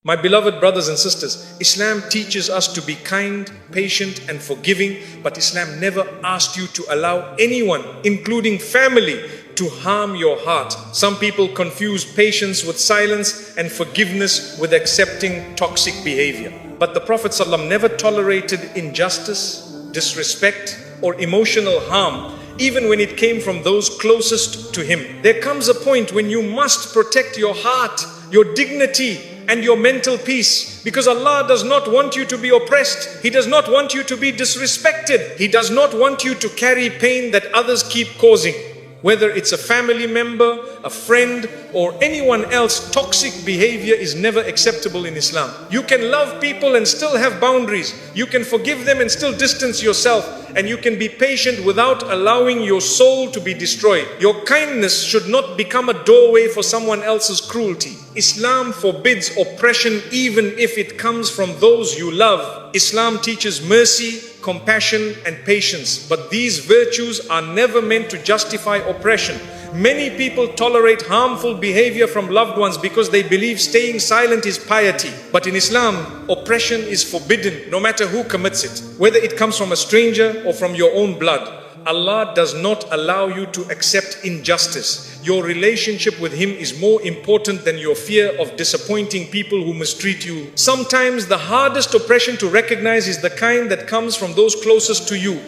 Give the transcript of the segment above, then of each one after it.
My beloved brothers and sisters, Islam teaches us to be kind, patient and forgiving, but Islam never asked you to allow anyone, including family, to harm your heart. Some people confuse patience with silence and forgiveness with accepting toxic behavior. But the Prophet ﷺ never tolerated injustice, disrespect or emotional harm, even when it came from those closest to him. There comes a point when you must protect your heart, your dignity, and your mental peace, because Allah does not want you to be oppressed. He does not want you to be disrespected. He does not want you to carry pain that others keep causing. Whether it's a family member, a friend, or anyone else, toxic behavior is never acceptable in Islam. You can love people and still have boundaries. You can forgive them and still distance yourself. And you can be patient without allowing your soul to be destroyed. Your kindness should not become a doorway for someone else's cruelty. Islam forbids oppression even if it comes from those you love. Islam teaches mercy, compassion and patience, but these virtues are never meant to justify oppression. Many people tolerate harmful behavior from loved ones because they believe staying silent is piety. But in Islam, oppression is forbidden no matter who commits it, whether it comes from a stranger or from your own blood. Allah does not allow you to accept injustice. Your relationship with Him is more important than your fear of disappointing people who mistreat you. Sometimes the hardest oppression to recognize is the kind that comes from those closest to you.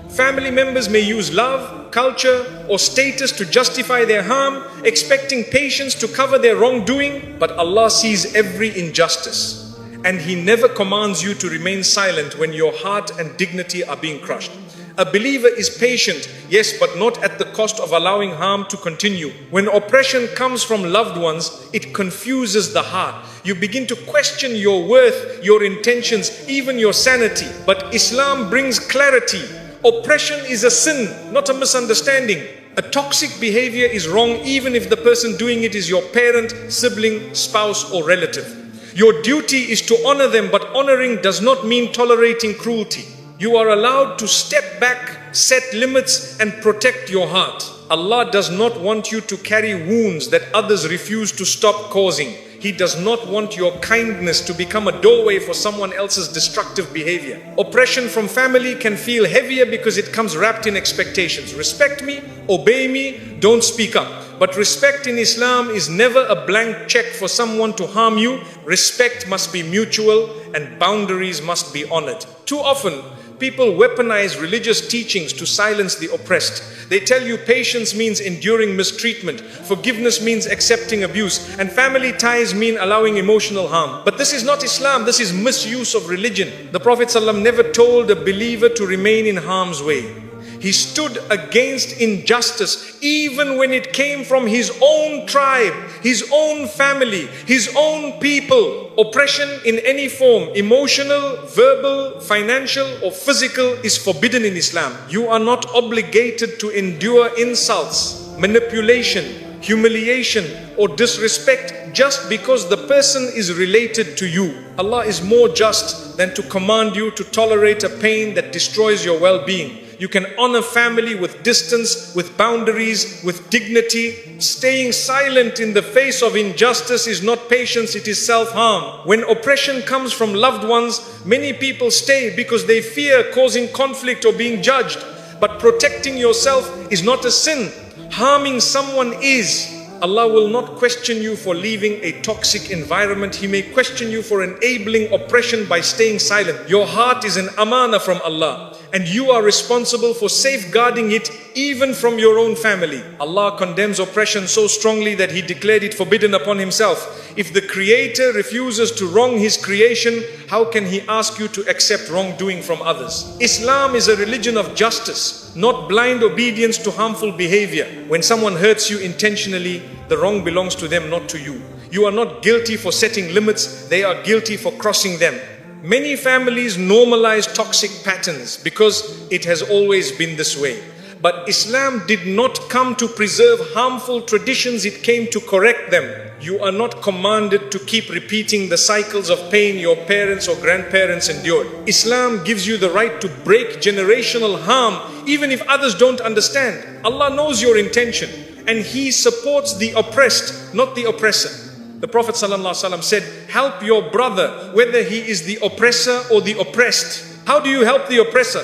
Family members may use love, culture, or status to justify their harm, expecting patience to cover their wrongdoing, but Allah sees every injustice, and He never commands you to remain silent when your heart and dignity are being crushed. A believer is patient, yes, but not at the cost of allowing harm to continue. When oppression comes from loved ones, it confuses the heart. You begin to question your worth, your intentions, even your sanity. But Islam brings clarity. Oppression is a sin, not a misunderstanding. A toxic behavior is wrong even if the person doing it is your parent, sibling, spouse or relative. Your duty is to honor them, but honoring does not mean tolerating cruelty. You are allowed to step back, set limits and protect your heart. Allah does not want you to carry wounds that others refuse to stop causing. He does not want your kindness to become a doorway for someone else's destructive behavior. Oppression from family can feel heavier because it comes wrapped in expectations. Respect me, obey me, don't speak up. But respect in Islam is never a blank check for someone to harm you. Respect must be mutual and boundaries must be honored. Too often, people weaponize religious teachings to silence the oppressed. They tell you patience means enduring mistreatment, forgiveness means accepting abuse, and family ties mean allowing emotional harm. But this is not Islam, this is misuse of religion. The Prophet ﷺ never told a believer to remain in harm's way. He stood against injustice even when it came from his own tribe, his own family, his own people. Oppression in any form, emotional, verbal, financial or physical, is forbidden in Islam. You are not obligated to endure insults, manipulation, humiliation or disrespect just because the person is related to you. Allah is more just than to command you to tolerate a pain that destroys your well-being. You can honor family with distance, with boundaries, with dignity. Staying silent in the face of injustice is not patience, it is self-harm. When oppression comes from loved ones, many people stay because they fear causing conflict or being judged. But protecting yourself is not a sin. Harming someone is. Allah will not question you for leaving a toxic environment. He may question you for enabling oppression by staying silent. Your heart is an amana from Allah, and you are responsible for safeguarding it even from your own family. Allah condemns oppression so strongly that He declared it forbidden upon Himself. If the Creator refuses to wrong His creation, how can He ask you to accept wrongdoing from others? Islam is a religion of justice, not blind obedience to harmful behavior. When someone hurts you intentionally, the wrong belongs to them, not to you. You are not guilty for setting limits, they are guilty for crossing them. Many families normalize toxic patterns because it has always been this way. But Islam did not come to preserve harmful traditions, it came to correct them. You are not commanded to keep repeating the cycles of pain your parents or grandparents endured. Islam gives you the right to break generational harm even if others don't understand. Allah knows your intention and He supports the oppressed, not the oppressor. The Prophet ﷺ said, help your brother, whether he is the oppressor or the oppressed. How do you help the oppressor?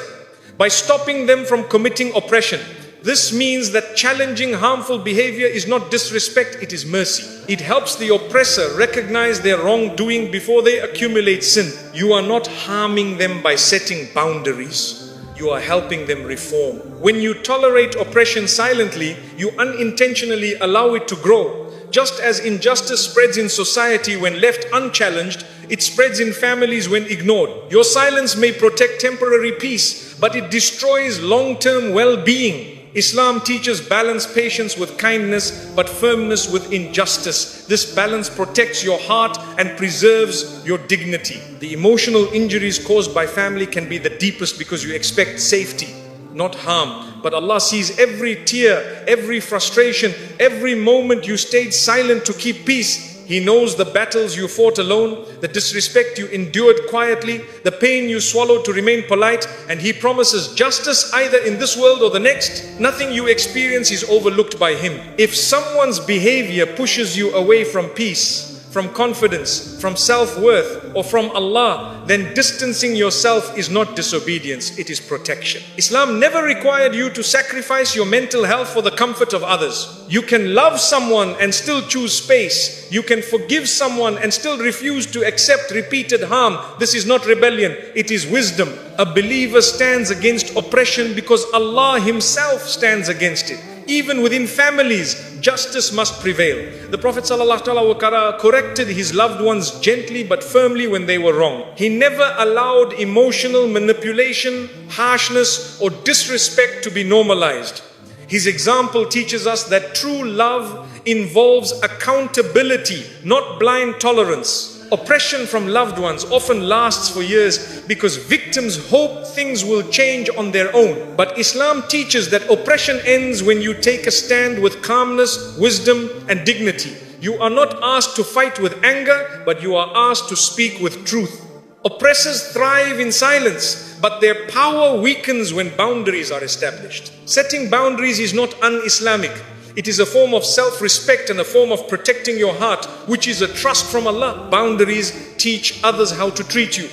By stopping them from committing oppression. This means that challenging harmful behavior is not disrespect, it is mercy. It helps the oppressor recognize their wrongdoing before they accumulate sin. You are not harming them by setting boundaries. You are helping them reform. When you tolerate oppression silently, you unintentionally allow it to grow. Just as injustice spreads in society when left unchallenged, it spreads in families when ignored. Your silence may protect temporary peace, but it destroys long-term well-being. Islam teaches balance, patience with kindness, but firmness with injustice. This balance protects your heart and preserves your dignity. The emotional injuries caused by family can be the deepest because you expect safety, not harm. But Allah sees every tear, every frustration, every moment you stayed silent to keep peace. He knows the battles you fought alone, the disrespect you endured quietly, the pain you swallowed to remain polite, and He promises justice either in this world or the next. Nothing you experience is overlooked by Him. If someone's behavior pushes you away from peace, from confidence, from self-worth, or from Allah, then distancing yourself is not disobedience, it is protection. Islam never required you to sacrifice your mental health for the comfort of others. You can love someone and still choose space. You can forgive someone and still refuse to accept repeated harm. This is not rebellion, it is wisdom. A believer stands against oppression because Allah Himself stands against it. Even within families, justice must prevail. The Prophet ﷺ corrected his loved ones gently but firmly when they were wrong. He never allowed emotional manipulation, harshness, or disrespect to be normalized. His example teaches us that true love involves accountability, not blind tolerance. Oppression from loved ones often lasts for years because victims hope things will change on their own. But Islam teaches that oppression ends when you take a stand with calmness, wisdom, and dignity. You are not asked to fight with anger, but you are asked to speak with truth. Oppressors thrive in silence, but their power weakens when boundaries are established. Setting boundaries is not un-Islamic. It is a form of self-respect and a form of protecting your heart, which is a trust from Allah. Boundaries teach others how to treat you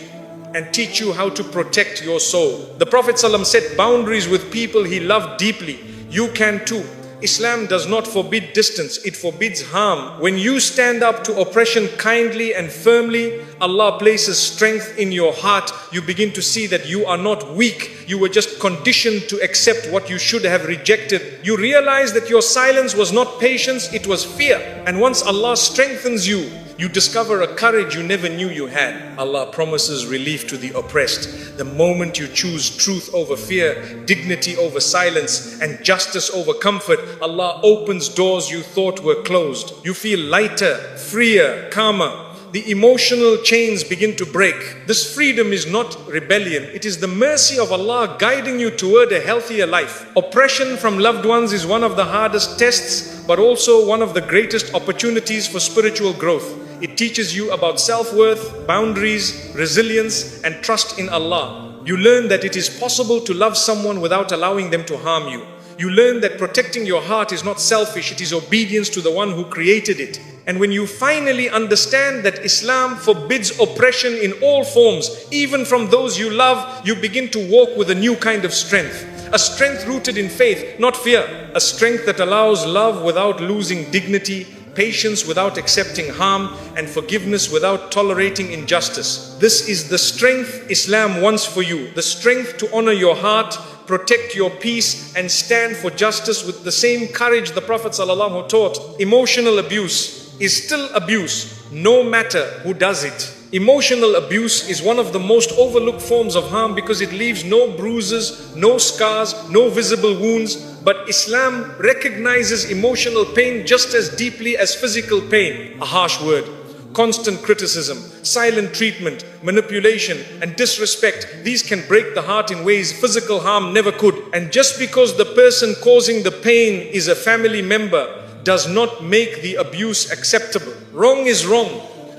and teach you how to protect your soul. The Prophet ﷺ set boundaries with people he loved deeply. You can too. Islam does not forbid distance, it forbids harm. When you stand up to oppression kindly and firmly, Allah places strength in your heart. You begin to see that you are not weak. You were just conditioned to accept what you should have rejected. You realize that your silence was not patience, it was fear. And once Allah strengthens you, you discover a courage you never knew you had. Allah promises relief to the oppressed. The moment you choose truth over fear, dignity over silence, and justice over comfort, Allah opens doors you thought were closed. You feel lighter, freer, calmer. The emotional chains begin to break. This freedom is not rebellion. It is the mercy of Allah guiding you toward a healthier life. Oppression from loved ones is one of the hardest tests, but also one of the greatest opportunities for spiritual growth. It teaches you about self-worth, boundaries, resilience, and trust in Allah. You learn that it is possible to love someone without allowing them to harm you. You learn that protecting your heart is not selfish, it is obedience to the one who created it. And when you finally understand that Islam forbids oppression in all forms, even from those you love, you begin to walk with a new kind of strength. A strength rooted in faith, not fear. A strength that allows love without losing dignity, patience without accepting harm, and forgiveness without tolerating injustice. This is the strength Islam wants for you. The strength to honor your heart, protect your peace, and stand for justice with the same courage the Prophet ﷺ taught. Emotional abuse is still abuse, no matter who does it. Emotional abuse is one of the most overlooked forms of harm because it leaves no bruises, no scars, no visible wounds. But Islam recognizes emotional pain just as deeply as physical pain. A harsh word, constant criticism, silent treatment, manipulation, and disrespect, these can break the heart in ways physical harm never could. And just because the person causing the pain is a family member does not make the abuse acceptable. Wrong is wrong,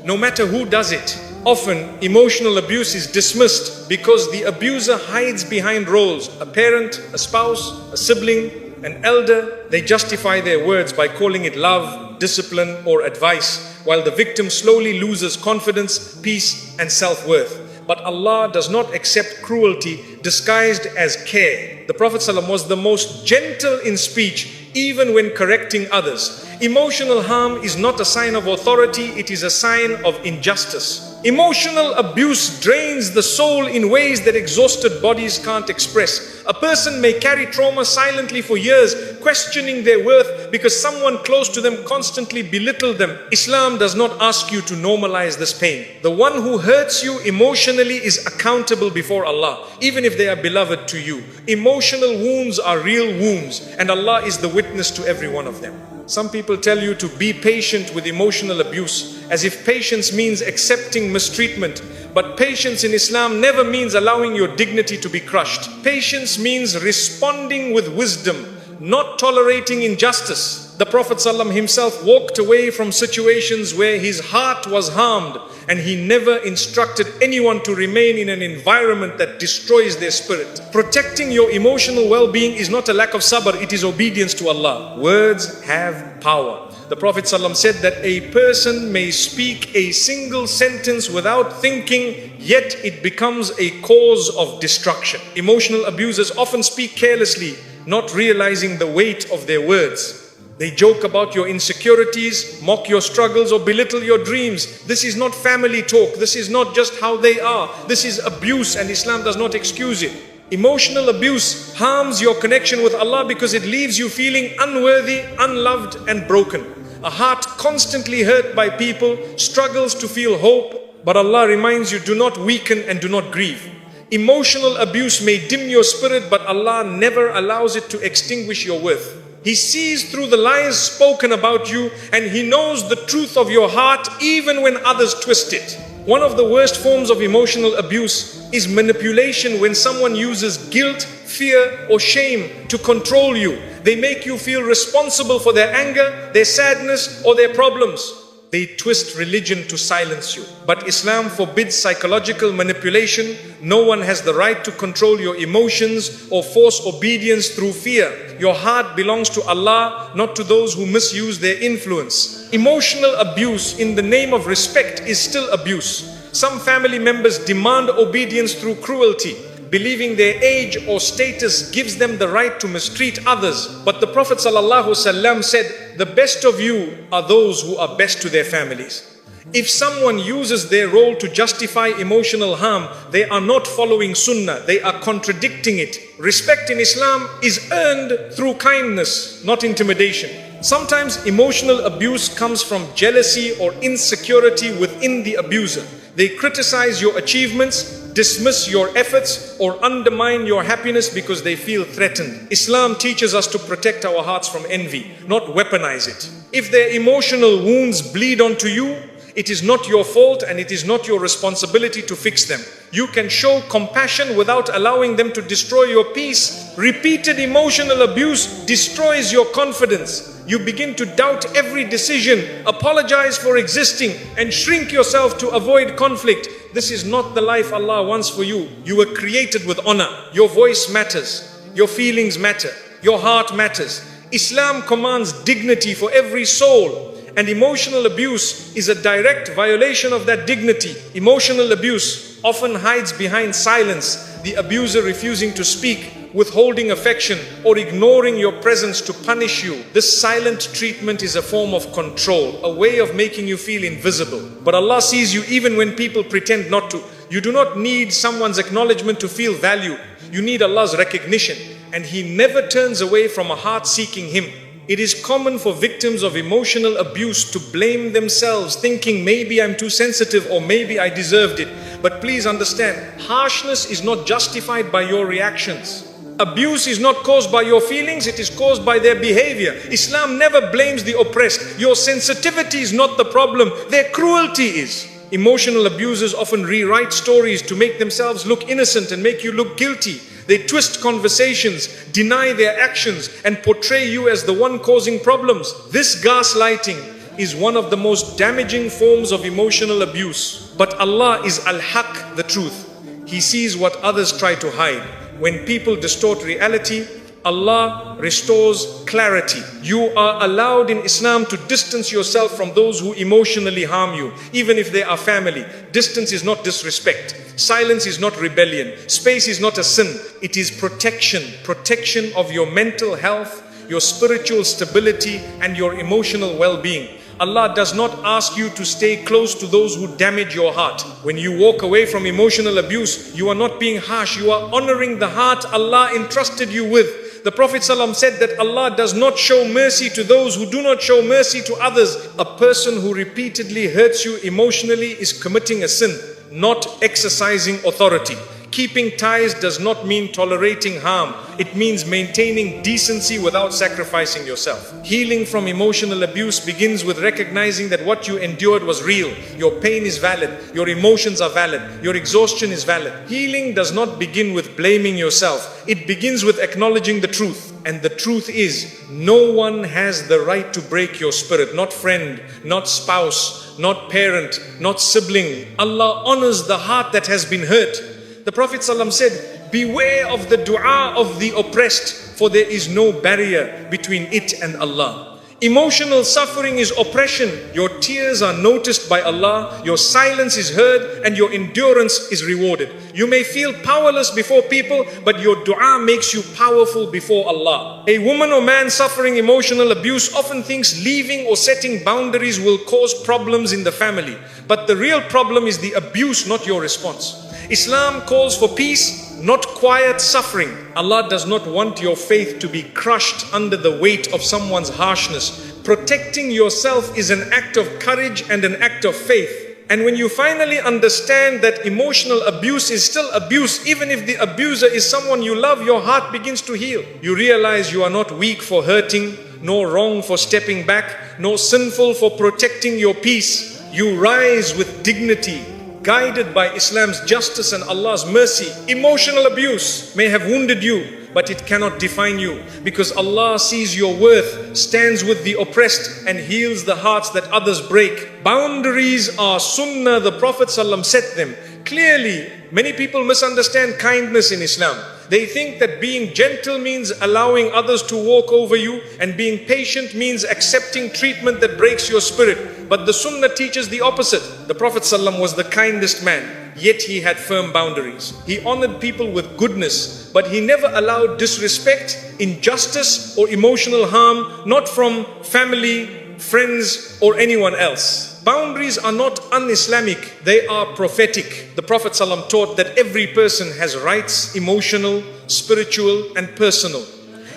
no matter who does it. Often, emotional abuse is dismissed because the abuser hides behind roles: a parent, a spouse, a sibling, an elder, they justify their words by calling it love, discipline, or advice, while the victim slowly loses confidence, peace, and self-worth. But Allah does not accept cruelty disguised as care. The Prophet ﷺ was the most gentle in speech, even when correcting others. Emotional harm is not a sign of authority, it is a sign of injustice. Emotional abuse drains the soul in ways that exhausted bodies can't express. A person may carry trauma silently for years, questioning their worth because someone close to them constantly belittled them. Islam does not ask you to normalize this pain. The one who hurts you emotionally is accountable before Allah, even if they are beloved to you. Emotional wounds are real wounds, and Allah is the witness to every one of them. Some people tell you to be patient with emotional abuse, as if patience means accepting mistreatment. But patience in Islam never means allowing your dignity to be crushed. Patience means responding with wisdom, not tolerating injustice. The Prophet ﷺ himself walked away from situations where his heart was harmed, and he never instructed anyone to remain in an environment that destroys their spirit. Protecting your emotional well-being is not a lack of sabr, it is obedience to Allah. Words have power. The Prophet ﷺ said that a person may speak a single sentence without thinking, yet it becomes a cause of destruction. Emotional abusers often speak carelessly, not realizing the weight of their words. They joke about your insecurities, mock your struggles, or belittle your dreams. This is not family talk. This is not just how they are. This is abuse, and Islam does not excuse it. Emotional abuse harms your connection with Allah because it leaves you feeling unworthy, unloved, and broken. A heart constantly hurt by people struggles to feel hope, but Allah reminds you, do not weaken and do not grieve. Emotional abuse may dim your spirit, but Allah never allows it to extinguish your worth. He sees through the lies spoken about you, and He knows the truth of your heart even when others twist it. One of the worst forms of emotional abuse is manipulation, when someone uses guilt, fear, or shame to control you. They make you feel responsible for their anger, their sadness, or their problems. They twist religion to silence you. But Islam forbids psychological manipulation. No one has the right to control your emotions or force obedience through fear. Your heart belongs to Allah, not to those who misuse their influence. Emotional abuse in the name of respect is still abuse. Some family members demand obedience through cruelty, believing their age or status gives them the right to mistreat others. But the Prophet ﷺ said, the best of you are those who are best to their families. If someone uses their role to justify emotional harm, they are not following sunnah, they are contradicting it. Respect in Islam is earned through kindness, not intimidation. Sometimes emotional abuse comes from jealousy or insecurity within the abuser. They criticize your achievements, dismiss your efforts, or undermine your happiness because they feel threatened. Islam teaches us to protect our hearts from envy, not weaponize it. If their emotional wounds bleed onto you, it is not your fault and it is not your responsibility to fix them. You can show compassion without allowing them to destroy your peace. Repeated emotional abuse destroys your confidence. You begin to doubt every decision, apologize for existing, and shrink yourself to avoid conflict. This is not the life Allah wants for you. You were created with honor. Your voice matters. Your feelings matter. Your heart matters. Islam commands dignity for every soul. And emotional abuse is a direct violation of that dignity. Emotional abuse often hides behind silence, the abuser refusing to speak, withholding affection, or ignoring your presence to punish you. This silent treatment is a form of control, a way of making you feel invisible. But Allah sees you even when people pretend not to. You do not need someone's acknowledgement to feel valued. You need Allah's recognition, and He never turns away from a heart seeking Him. It is common for victims of emotional abuse to blame themselves, thinking maybe I'm too sensitive or maybe I deserved it. But please understand, harshness is not justified by your reactions. Abuse is not caused by your feelings, it is caused by their behavior. Islam never blames the oppressed. Your sensitivity is not the problem, their cruelty is. Emotional abusers often rewrite stories to make themselves look innocent and make you look guilty. They twist conversations, deny their actions, and portray you as the one causing problems. This gaslighting is one of the most damaging forms of emotional abuse. But Allah is Al-Haq, the truth. He sees what others try to hide. When people distort reality, Allah restores clarity. You are allowed in Islam to distance yourself from those who emotionally harm you, even if they are family. Distance is not disrespect. Silence is not rebellion. Space is not a sin. It is protection. Protection of your mental health, your spiritual stability, and your emotional well-being. Allah does not ask you to stay close to those who damage your heart. When you walk away from emotional abuse, you are not being harsh. You are honoring the heart Allah entrusted you with. The Prophet ﷺ said that Allah does not show mercy to those who do not show mercy to others. A person who repeatedly hurts you emotionally is committing a sin, not exercising authority. Keeping ties does not mean tolerating harm. It means maintaining decency without sacrificing yourself. Healing from emotional abuse begins with recognizing that what you endured was real. Your pain is valid. Your emotions are valid. Your exhaustion is valid. Healing does not begin with blaming yourself. It begins with acknowledging the truth. And the truth is, no one has the right to break your spirit. Not friend, not spouse, not parent, not sibling. Allah honors the heart that has been hurt. The Prophet ﷺ said, beware of the dua of the oppressed, for there is no barrier between it and Allah. Emotional suffering is oppression. Your tears are noticed by Allah, your silence is heard, and your endurance is rewarded. You may feel powerless before people, but your dua makes you powerful before Allah. A woman or man suffering emotional abuse often thinks leaving or setting boundaries will cause problems in the family. But the real problem is the abuse, not your response. Islam calls for peace, not quiet suffering. Allah does not want your faith to be crushed under the weight of someone's harshness. Protecting yourself is an act of courage and an act of faith. And when you finally understand that emotional abuse is still abuse, even if the abuser is someone you love, your heart begins to heal. You realize you are not weak for hurting, nor wrong for stepping back, nor sinful for protecting your peace. You rise with dignity, guided by Islam's justice and Allah's mercy. Emotional abuse may have wounded you, but it cannot define you, because Allah sees your worth, stands with the oppressed, and heals the hearts that others break. Boundaries are sunnah. The Prophet ﷺ set them. Clearly, many people misunderstand kindness in Islam. They think that being gentle means allowing others to walk over you, and being patient means accepting treatment that breaks your spirit. But the Sunnah teaches the opposite. The Prophet ﷺ was the kindest man, yet he had firm boundaries. He honored people with goodness, but he never allowed disrespect, injustice, or emotional harm, not from family, friends, or anyone else. Boundaries are not un-Islamic, they are prophetic. The Prophet ﷺ taught that every person has rights, emotional, spiritual, and personal.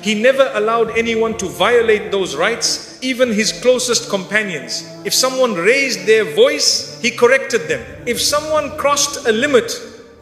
He never allowed anyone to violate those rights, even his closest companions. If someone raised their voice, he corrected them. If someone crossed a limit,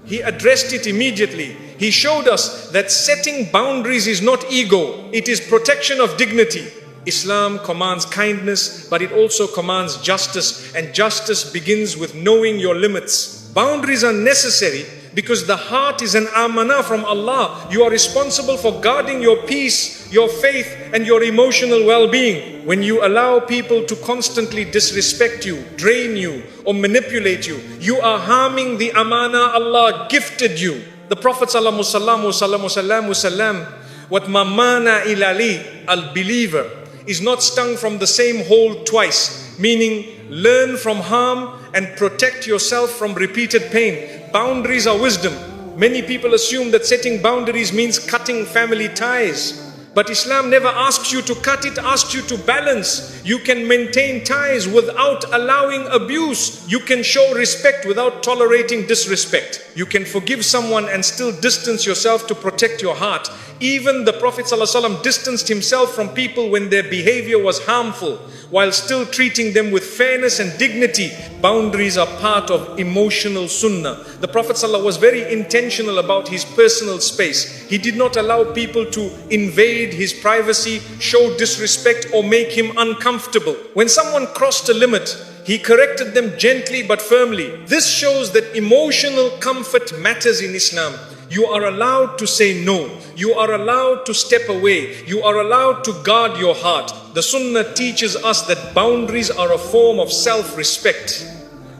he addressed it immediately. He showed us that setting boundaries is not ego, it is protection of dignity. Islam commands kindness, but it also commands justice, and justice begins with knowing your limits. Boundaries are necessary because the heart is an amanah from Allah. You are responsible for guarding your peace, your faith, and your emotional well-being. When you allow people to constantly disrespect you, drain you, or manipulate you, you are harming the amanah Allah gifted you. The Prophet ﷺ, what mamana ilali, al-believer, is not stung from the same hole twice, meaning learn from harm and protect yourself from repeated pain. Boundaries are wisdom. Many people assume that setting boundaries means cutting family ties. But Islam never asks you to cut, it asks you to balance. You can maintain ties without allowing abuse. You can show respect without tolerating disrespect. You can forgive someone and still distance yourself to protect your heart. Even the Prophet ﷺ distanced himself from people when their behavior was harmful, while still treating them with fairness and dignity. Boundaries are part of emotional sunnah. The Prophet ﷺ was very intentional about his personal space. He did not allow people to invade his privacy, show disrespect, or make him uncomfortable. When someone crossed a limit, he corrected them gently but firmly. This shows that emotional comfort matters in Islam. You are allowed to say no. You are allowed to step away. You are allowed to guard your heart. The Sunnah teaches us that boundaries are a form of self-respect.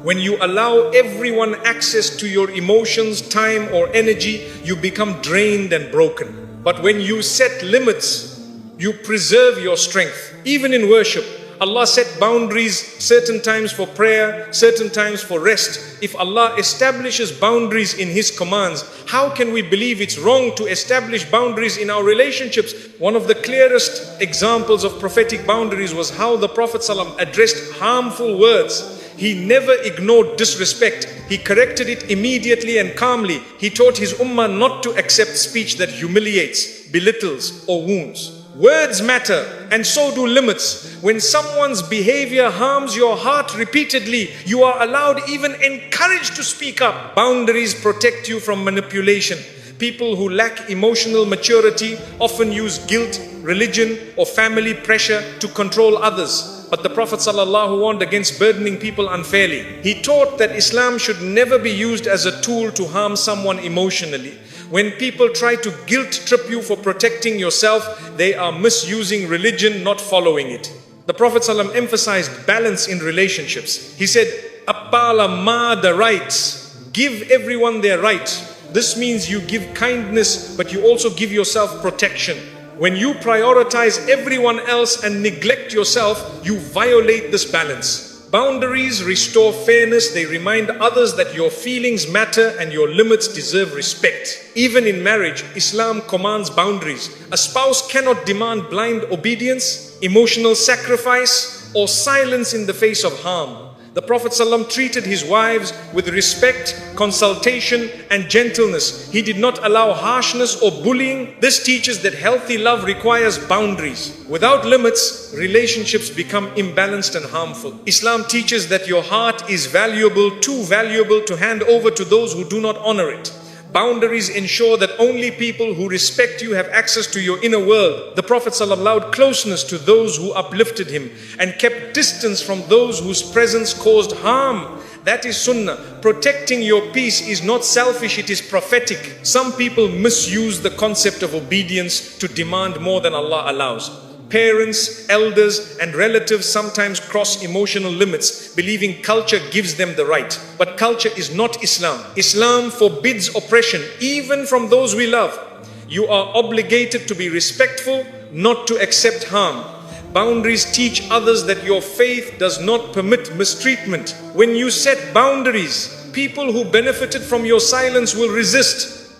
When you allow everyone access to your emotions, time, or energy, you become drained and broken. But when you set limits, you preserve your strength. Even in worship, Allah set boundaries, certain times for prayer, certain times for rest. If Allah establishes boundaries in His commands, how can we believe it's wrong to establish boundaries in our relationships? One of the clearest examples of prophetic boundaries was how the Prophet ﷺ addressed harmful words. He never ignored disrespect. He corrected it immediately and calmly. He taught his ummah not to accept speech that humiliates, belittles, or wounds. Words matter, and so do limits. When someone's behavior harms your heart repeatedly, you are allowed, even encouraged, to speak up. Boundaries protect you from manipulation. People who lack emotional maturity often use guilt, religion, or family pressure to control others. But the Prophet ﷺ warned against burdening people unfairly. He taught that Islam should never be used as a tool to harm someone emotionally. When people try to guilt trip you for protecting yourself, they are misusing religion, not following it. The Prophet ﷺ emphasized balance in relationships. He said, "Appala ma the rights." Give everyone their right. This means you give kindness, but you also give yourself protection. When you prioritize everyone else and neglect yourself, you violate this balance. Boundaries restore fairness. They remind others that your feelings matter and your limits deserve respect. Even in marriage, Islam commands boundaries. A spouse cannot demand blind obedience, emotional sacrifice, or silence in the face of harm. The Prophet ﷺ treated his wives with respect, consultation, and gentleness. He did not allow harshness or bullying. This teaches that healthy love requires boundaries. Without limits, relationships become imbalanced and harmful. Islam teaches that your heart is valuable, too valuable to hand over to those who do not honor it. Boundaries ensure that only people who respect you have access to your inner world. The Prophet ﷺ allowed closeness to those who uplifted him and kept distance from those whose presence caused harm. That is sunnah. Protecting your peace is not selfish, it is prophetic. Some people misuse the concept of obedience to demand more than Allah allows. Parents, elders, and relatives sometimes cross emotional limits, believing culture gives them the right. But culture is not Islam. Islam forbids oppression, even from those we love. You are obligated to be respectful, not to accept harm. Boundaries teach others that your faith does not permit mistreatment. When you set boundaries, people who benefited from your silence will resist.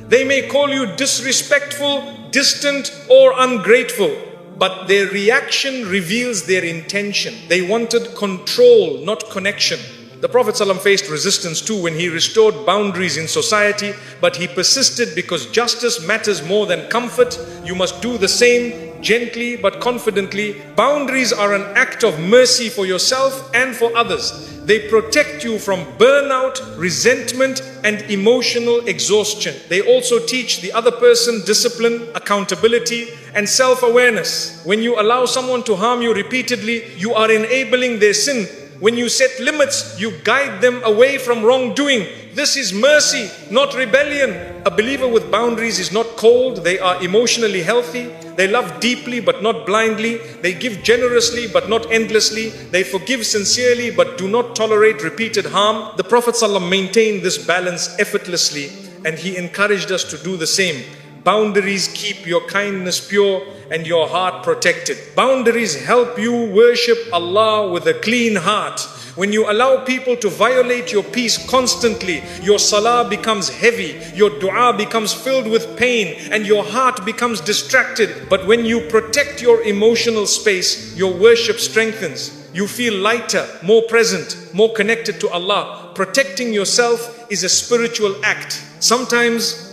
They may call you disrespectful, distant, or ungrateful. But their reaction reveals their intention. They wanted control, not connection. The Prophet ﷺ faced resistance too when he restored boundaries in society, but he persisted because justice matters more than comfort. You must do the same, gently but confidently. Boundaries are an act of mercy for yourself and for others. They protect you from burnout, resentment, and emotional exhaustion. They also teach the other person discipline, accountability, and self-awareness. When you allow someone to harm you repeatedly, you are enabling their sin. When you set limits, you guide them away from wrongdoing. This is mercy, not rebellion. A believer with boundaries is not cold. They are emotionally healthy. They love deeply but not blindly. They give generously but not endlessly. They forgive sincerely but do not tolerate repeated harm. The Prophet ﷺ maintained this balance effortlessly, and he encouraged us to do the same. Boundaries keep your kindness pure and your heart protected. Boundaries help you worship Allah with a clean heart. When you allow people to violate your peace constantly, your salah becomes heavy, your dua becomes filled with pain, and your heart becomes distracted. But when you protect your emotional space, your worship strengthens. You feel lighter, more present, more connected to Allah. Protecting yourself is a spiritual act. Sometimes